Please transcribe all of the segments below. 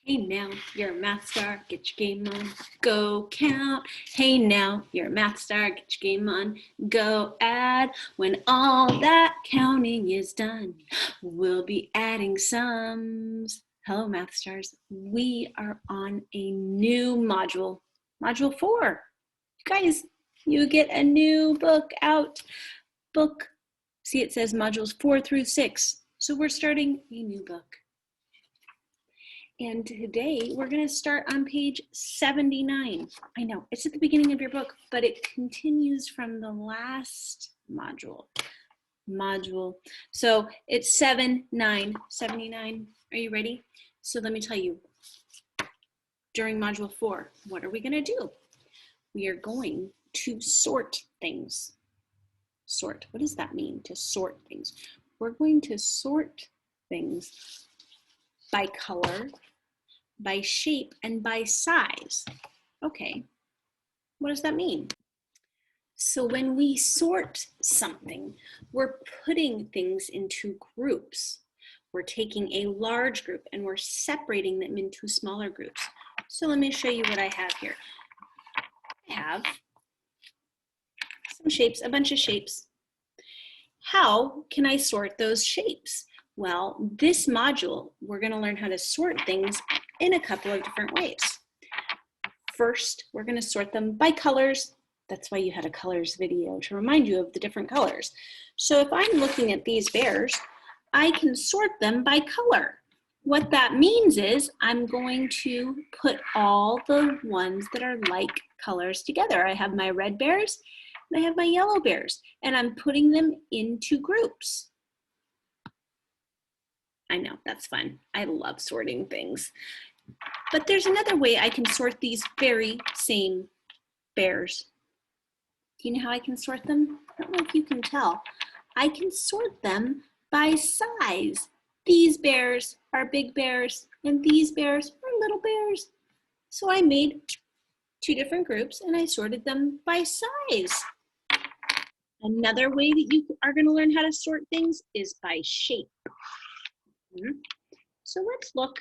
Hey now, you're a math star, get your game on, go count. Hey now, you're a math star, get your game on, go add. When all that counting is done, we'll be adding sums. Hello math stars, we are on a new module, module 4. You guys, you get a new book out. See, it says modules 4 through 6. So we're starting a new book. And today we're going to start on page 79. I know it's at the beginning of your book, but it continues from the last module. So it's 79. Are you ready? So let me tell you, during module 4, what are we going to do? We are going to sort things. Sort, what does that mean, to sort things? We're going to sort things by color, by shape, and by size. Okay, what does that mean? So when we sort something, we're putting things into groups. We're taking a large group and we're separating them into smaller groups. So let me show you what I have here. I have some shapes, a bunch of shapes. How can I sort those shapes? Well, this module, we're going to learn how to sort things in a couple of different ways. First, we're going to sort them by colors. That's why you had a colors video, to remind you of the different colors. So if I'm looking at these bears, I can sort them by color. What that means is I'm going to put all the ones that are like colors together. I have my red bears and I have my yellow bears, and I'm putting them into groups. I know, that's fun. I love sorting things. But there's another way I can sort these very same bears. Do you know how I can sort them? I don't know if you can tell. I can sort them by size. These bears are big bears, and these bears are little bears. So I made 2 different groups, and I sorted them by size. Another way that you are going to learn how to sort things is by shape. So let's look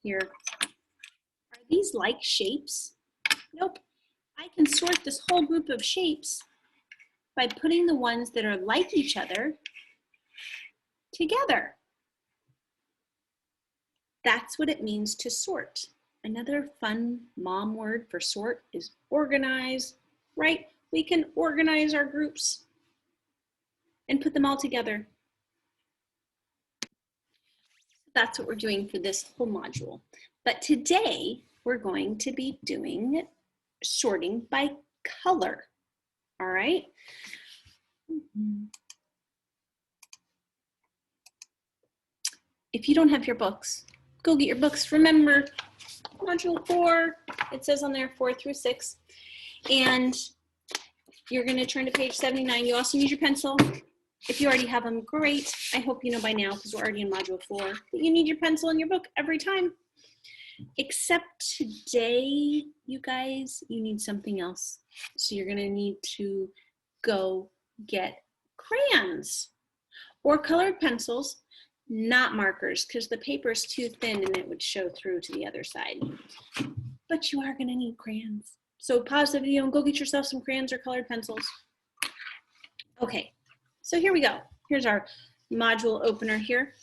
here. Are these like shapes? Nope. I can sort this whole group of shapes by putting the ones that are like each other together. That's what it means to sort. Another fun mom word for sort is organize, right? We can organize our groups and put them all together. That's what we're doing for this whole module. But today we're going to be doing sorting by color, all right? If you don't have your books, go get your books. Remember, module 4, it says on there 4 through 6. And you're going to turn to page 79. You also need your pencil. If you already have them, great. I hope you know by now, because we're already in module 4, that you need your pencil in your book every time. Except today, you guys, you need something else. So you're going to need to go get crayons or colored pencils, not markers, because the paper is too thin and it would show through to the other side. But you are going to need crayons. So pause the video and go get yourself some crayons or colored pencils. Okay, so here we go. Here's our module opener here.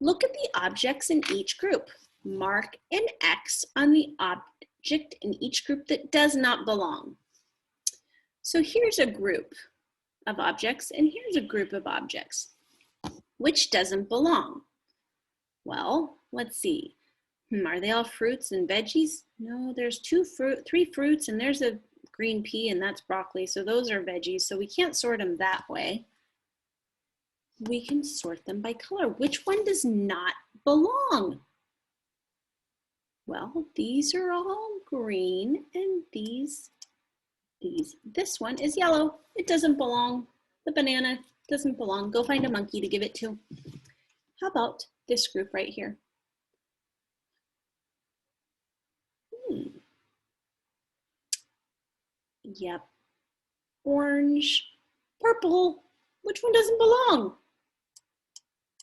Look at the objects in each group. Mark an X on the object in each group that does not belong. So here's a group of objects, and here's a group of objects. Which doesn't belong? Well, let's see. Are they all fruits and veggies? No, there's 3 fruits, and there's a green pea, and that's broccoli, so those are veggies, so we can't sort them that way. We can sort them by color. Which one does not belong? Well, these are all green, and these. This one is yellow. It doesn't belong. The banana doesn't belong. Go find a monkey to give it to. How about this group right here? Yep. Orange, purple. Which one doesn't belong?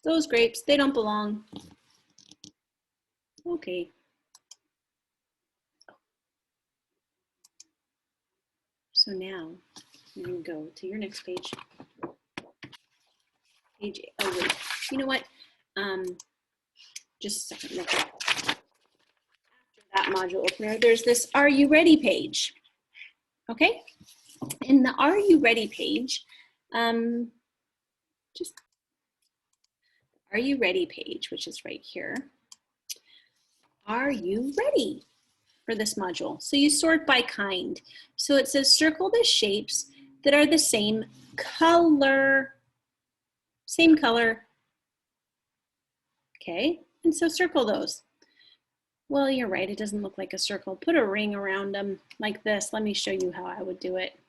Those grapes, they don't belong. Okay. So now you're going to go to your next page. Page, oh wait, you know what? Just a second, real quick. After that module opener, there's this Are You Ready page. Okay? In the Are You Ready page, just Are You Ready page, which is right here. Are you ready for this module? So you sort by kind. So it says circle the shapes that are the same color. Same color. Okay, and so circle those. Well, you're right, it doesn't look like a circle. Put a ring around them like this. Let me show you how I would do it.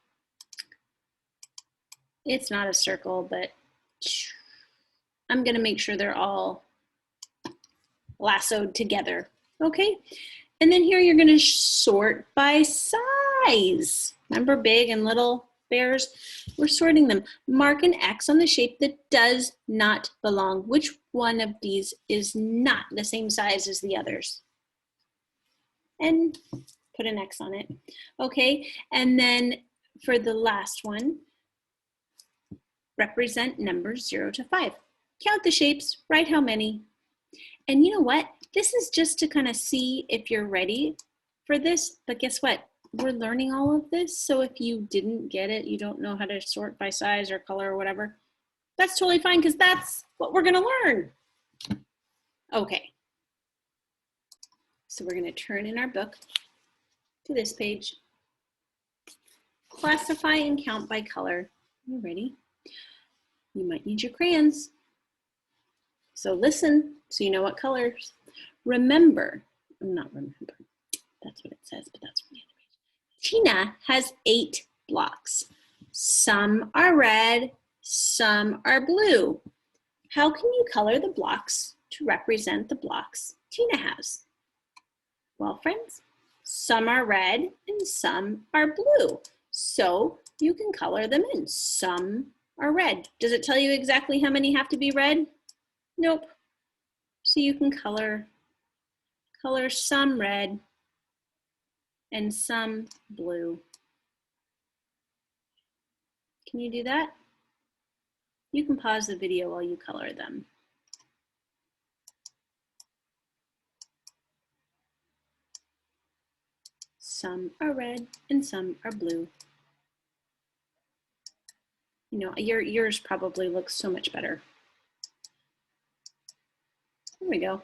It's not a circle, but I'm gonna make sure they're all lassoed together, okay? And then here you're gonna sort by size. Remember big and little bears? We're sorting them. Mark an X on the shape that does not belong. Which one of these is not the same size as the others? And put an X on it, okay? And then for the last one, represent numbers 0 to 5. Count the shapes, write how many. And you know what? This is just to kind of see if you're ready for this, but guess what? We're learning all of this, so if you didn't get it, you don't know how to sort by size or color or whatever, that's totally fine because that's what we're gonna learn. Okay. So we're gonna turn in our book to this page. Classify and count by color. You ready? You might need your crayons. So listen so you know what colors. Remember, not remember, that's what it says, but that's from the other page. Tina has 8 blocks. Some are red, some are blue. How can you color the blocks to represent the blocks Tina has? Well, friends, some are red and some are blue. So you can color them in. Some are red. Does it tell you exactly how many have to be red? Nope. So you can color some red and some blue. Can you do that? You can pause the video while you color them. Some are red and some are blue. You know, yours probably looks so much better. There we go.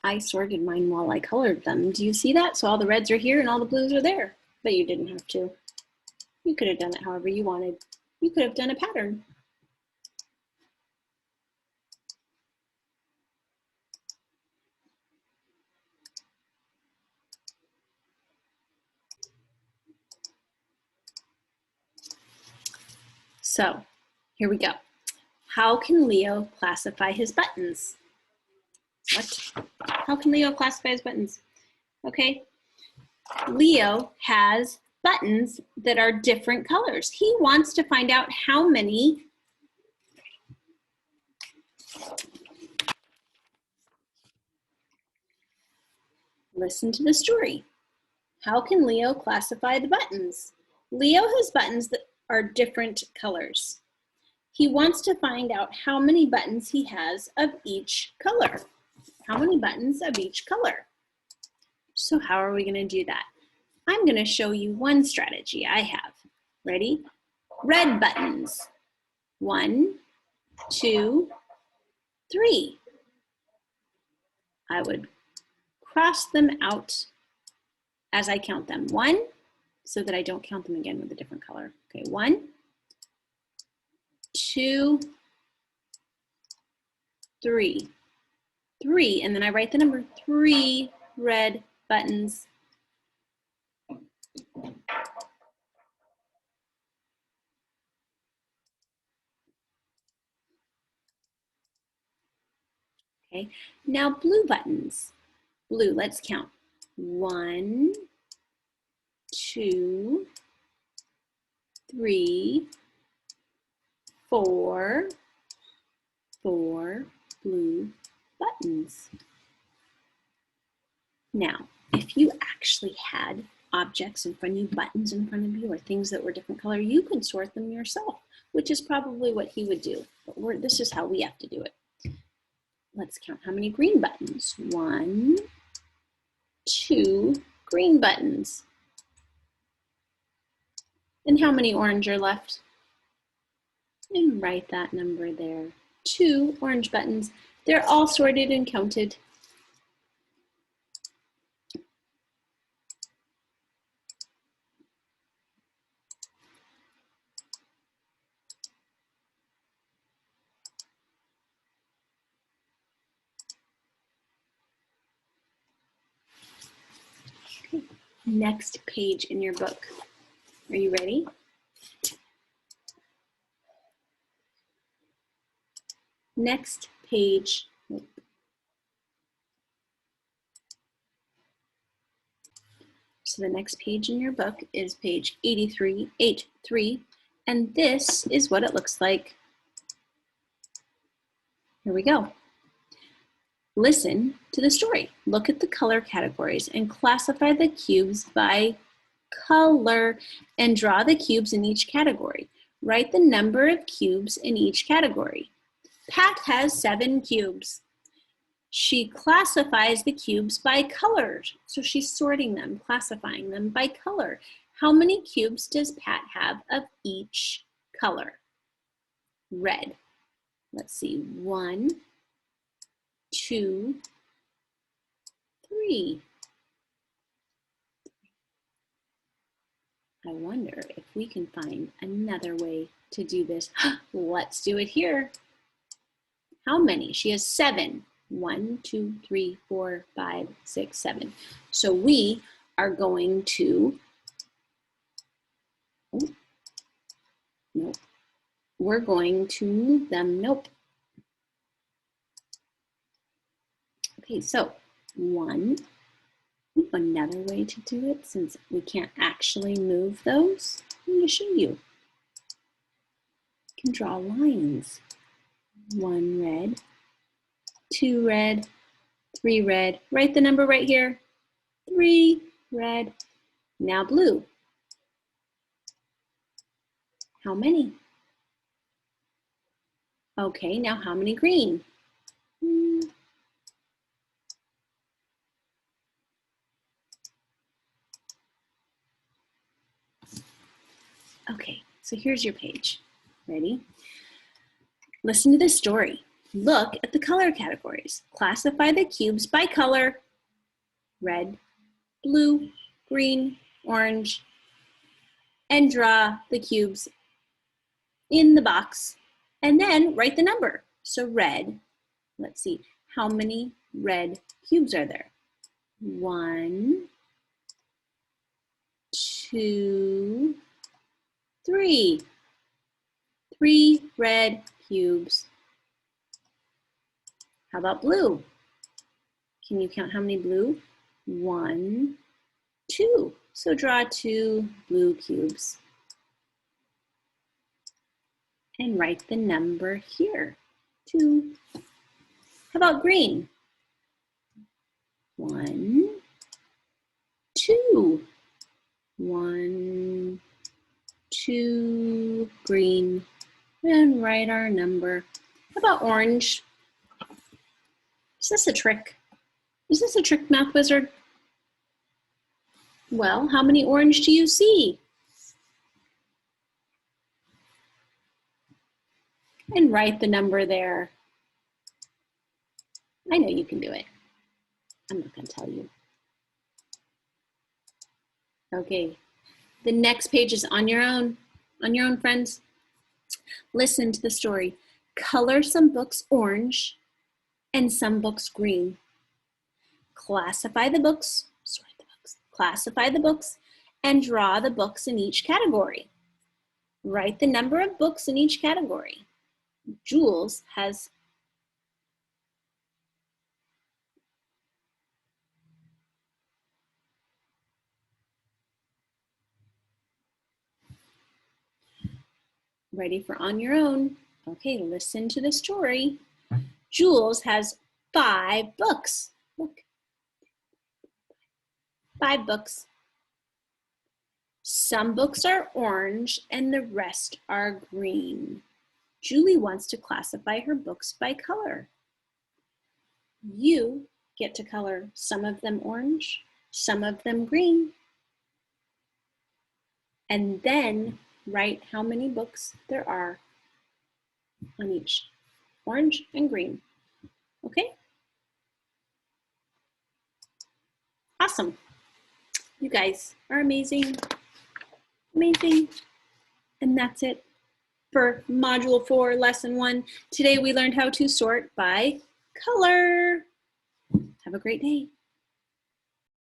I sorted mine while I colored them. Do you see that? So all the reds are here and all the blues are there, but you didn't have to. You could have done it however you wanted. You could have done a pattern. So here we go. How can Leo classify his buttons? What? How can Leo classify his buttons? Okay, Leo has buttons that are different colors. He wants to find out how many listen to the story. How can Leo classify the buttons? Leo has buttons that are different colors. He wants to find out how many buttons he has of each color. How many buttons of each color? So how are we going to do that? I'm going to show you one strategy I have. Ready? Red buttons. 1, 2, 3. I would cross them out as I count them. 1, so that I don't count them again with a different color. Okay, 1, 2, 3. 3, and then I write the number 3 red buttons. Okay, now blue buttons. Blue, let's count. 1, 2, 3, 4 blue buttons. Now, if you actually had objects in front of you, buttons in front of you, or things that were different color, you could sort them yourself, which is probably what he would do. But this is how we have to do it. Let's count how many green buttons. 1, 2 green buttons. And how many orange are left? And write that number there. 2 orange buttons. They're all sorted and counted. Okay. Next page in your book. Are you ready? Next page. So the next page in your book is page 83, and this is what it looks like. Here we go. Listen to the story. Look at the color categories and classify the cubes by color and draw the cubes in each category. Write the number of cubes in each category. Pat has 7 cubes. She classifies the cubes by color. So she's sorting them, classifying them by color. How many cubes does Pat have of each color? Red. Let's see, 1, 2, 3. I wonder if we can find another way to do this. Let's do it here. How many? She has 7. 1, 2, 3, 4, 5, 6, 7. So we are going to, nope. We're going to move them, nope. Okay, so 1, another way to do it, since we can't actually move those, I'm going to show you. You can draw lines. 1 red, 2 red, 3 red. Write the number right here. 3 red. Now blue. How many? Okay, now how many green? Okay, so here's your page. Ready? Listen to this story. Look at the color categories. Classify the cubes by color. Red, blue, green, orange, and draw the cubes in the box. And then write the number. So red, let's see, how many red cubes are there? 1, 2, 3. 3 red cubes. How about blue? Can you count how many blue? 1, 2. So draw 2 blue cubes. And write the number here, 2. How about green? 1, 2. 1, 2 green. And write our number. How about orange? Is this a trick? Is this a trick, Math Wizard? Well, how many orange do you see? And write the number there. I know you can do it. I'm not going to tell you. Okay, the next page is on your own, friends. Listen to the story. Color some books orange and some books green. Classify the books, sort the books, classify the books, and draw the books in each category. Write the number of books in each category. Jules has ready for on your own. Okay, listen to the story. Jules has 5 books. Look, 5 books. Some books are orange and the rest are green. Julie wants to classify her books by color. You get to color some of them orange, some of them green, and then write how many books there are on each, orange and green. Okay? Awesome. You guys are amazing. Amazing. And that's it for Module 4, Lesson 1. Today we learned how to sort by color. Have a great day.